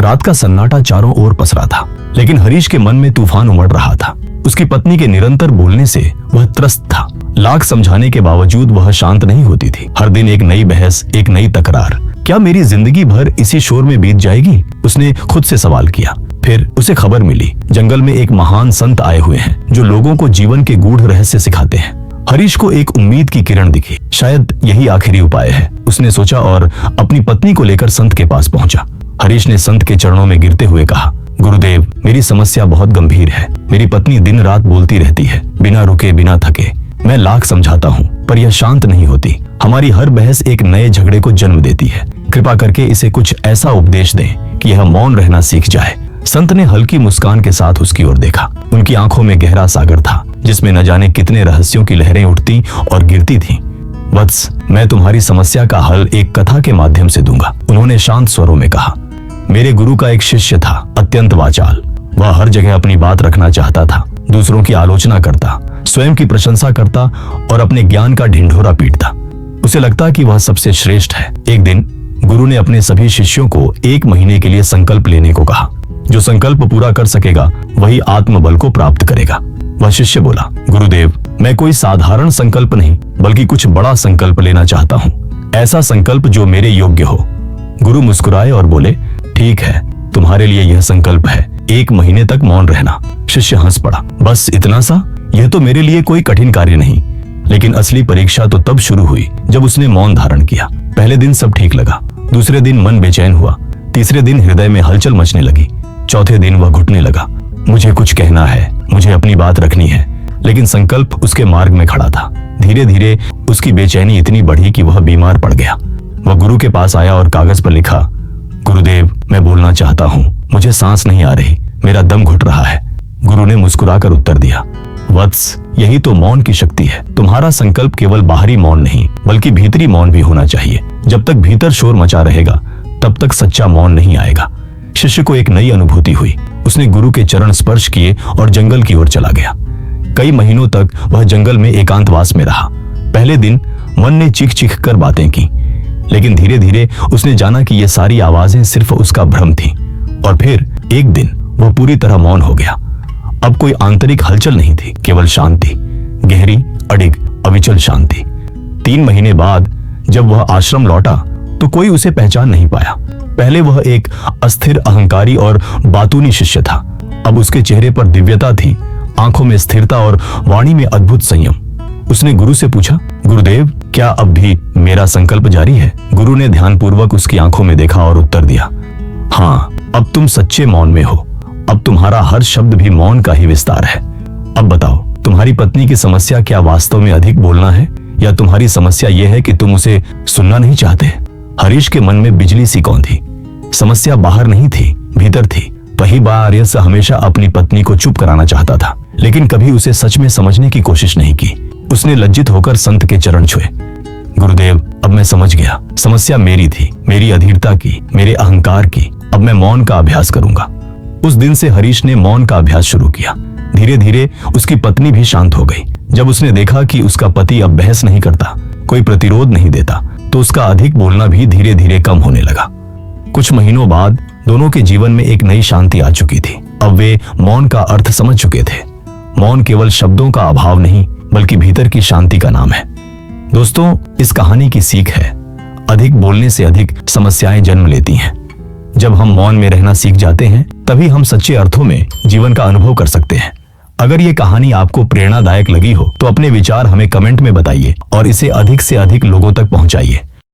रात का सन्नाटा चारों ओर पसरा था, लेकिन हरीश के मन में तूफान उमड़ रहा था। उसकी पत्नी के निरंतर बोलने से वह त्रस्त था। लाख समझाने के बावजूद वह शांत नहीं होती थी। हर दिन एक नई बहस, एक नई तकरार। क्या मेरी जिंदगी भर इसी शोर में बीत जाएगी? उसने खुद से सवाल किया। फिर उसे खबर मिली, जंगल में एक महान संत आए हुए हैं जो लोगों को जीवन के गूढ़ रहस्य सिखाते हैं। हरीश को एक उम्मीद की किरण दिखी। शायद यही आखिरी उपाय है, उसने सोचा और अपनी पत्नी को लेकर संत के पास पहुंचा। हरीश ने संत के चरणों में गिरते हुए कहा, गुरुदेव, मेरी समस्या बहुत गंभीर है। मेरी पत्नी दिन रात बोलती रहती है, बिना रुके बिना थके। मैं लाख समझाता हूँ पर यह शांत नहीं होती। हमारी हर बहस एक नए झगड़े को जन्म देती है। कृपा करके इसे कुछ ऐसा उपदेश दें कि यह मौन रहना सीख जाए। संत ने हल्की मुस्कान के साथ उसकी ओर देखा। उनकी आंखों में गहरा सागर था, जिसमें न जाने कितने रहस्यों की लहरें उठती और गिरती थीं। वत्स, मैं तुम्हारी समस्या का हल एक कथा के माध्यम से दूंगा, उन्होंने शांत स्वरों में कहा। मेरे गुरु का एक शिष्य था, अत्यंत वाचाल। वह हर जगह अपनी बात रखना चाहता था, दूसरों की आलोचना करता, स्वयं की प्रशंसा करता और अपने ज्ञान का ढिंढोरा पीटता। उसे लगता कि वह सबसे श्रेष्ठ है। एक दिन गुरु ने अपने सभी शिष्यों को 1 महीने के लिए संकल्प लेने को कहा। जो संकल्प पूरा कर सकेगा वही आत्मबल को प्राप्त करेगा। वह शिष्य बोला, गुरुदेव, मैं कोई साधारण संकल्प नहीं बल्कि कुछ बड़ा संकल्प लेना चाहता हूँ, ऐसा संकल्प जो मेरे योग्य हो। गुरु मुस्कुराए और बोले, ठीक है, तुम्हारे लिए यह संकल्प है, 1 महीने तक मौन रहना। शिष्य हंस पड़ा, बस इतना सा? यह तो मेरे लिए कोई कठिन कार्य नहीं। लेकिन असली परीक्षा तो तब शुरू हुई जब उसने मौन धारण किया। पहले दिन सब ठीक लगा, दूसरे दिन मन बेचैन हुआ, तीसरे दिन हृदय में हलचल मचने लगी, चौथे दिन वह घुटने लगा। मुझे कुछ कहना है, मुझे अपनी बात रखनी है, लेकिन संकल्प उसके मार्ग में खड़ा था। धीरे धीरे उसकी बेचैनी इतनी बढ़ी कि वह बीमार पड़ गया। वह गुरु के पास आया और कागज पर लिखा, गुरुदेव, मैं बोलना चाहता हूँ, मुझे सांस नहीं आ रही, मेरा दम घुट रहा है। गुरु ने मुस्कुराकर उत्तर दिया, वत्स, यही तो मौन की शक्ति है। तुम्हारा संकल्प केवल बाहरी मौन नहीं बल्कि भीतरी मौन भी होना चाहिए। जब तक भीतर शोर मचा रहेगा तब तक सच्चा मौन नहीं आएगा। शिष्य को एक नई अनुभूति हुई। उसने गुरु के चरण स्पर्श किए और जंगल की ओर चला गया। कई महीनों तक वह जंगल में एकांतवास में रहा। पहले दिन मन ने चीख चीख कर बातें की, लेकिन धीरे धीरे उसने जाना कि ये सारी आवाजें सिर्फ उसका भ्रम थी। और फिर एक दिन वह पूरी तरह मौन हो गया। अब कोई आंतरिक हलचल नहीं थी, केवल शांति, गहरी, अडिग, अविचल शांति। 3 महीने बाद जब वह आश्रम लौटा तो कोई उसे पहचान नहीं पाया। पहले वह एक अस्थिर, अहंकारी और बातूनी शिष्य था। अब उसके चेहरे पर दिव्यता थी, आंखों में स्थिरता और वाणी में अद्भुत संयम। उसने गुरु से पूछा, गुरुदेव, क्या अब भी मेरा संकल्प जारी है? गुरु ने ध्यानपूर्वक उसकी आंखों में देखा और उत्तर दिया, हाँ, अब तुम सच्चे मौन में हो। अब तुम्हारा हर शब्द भी मौन का ही विस्तार है। अब बताओ, तुम्हारी पत्नी की समस्या क्या वास्तव में अधिक बोलना है, या तुम्हारी समस्या यह है कि तुम उसे सुनना नहीं चाहते? हरीश के मन में बिजली सी कौन थी। समस्या बाहर नहीं थी, भीतर थी। वही आर्यस हमेशा अपनी पत्नी को चुप कराना चाहता था, लेकिन कभी उसे सच में समझने की कोशिश नहीं की। उसने लज्जित होकर संत के चरण छुए। गुरुदेव, अब मैं समझ गया, समस्या मेरी थी, मेरी अधीरता की, मेरे अहंकार की। अब मैं मौन का अभ्यास करूंगा। उस दिन से हरीश ने मौन का अभ्यास शुरू किया। धीरे धीरे उसकी पत्नी भी शांत हो गई। जब उसने देखा कि उसका पति अब बहस नहीं करता, कोई प्रतिरोध नहीं देता, तो उसका अधिक बोलना भी धीरे धीरे कम होने लगा। कुछ महीनों बाद दोनों के जीवन में एक नई शांति आ चुकी थी। अब वे मौन का अर्थ समझ चुके थे। मौन केवल शब्दों का अभाव नहीं बल्कि भीतर की शांति का नाम है। दोस्तों, इस कहानी की सीख है, अधिक बोलने से अधिक समस्याएं जन्म लेती हैं। जब हम मौन में रहना सीख जाते हैं तभी हम सच्चे अर्थों में जीवन का अनुभव कर सकते हैं। अगर ये कहानी आपको प्रेरणादायक लगी हो तो अपने विचार हमें कमेंट में बताइए और इसे अधिक से अधिक लोगों तक पहुंचाइए।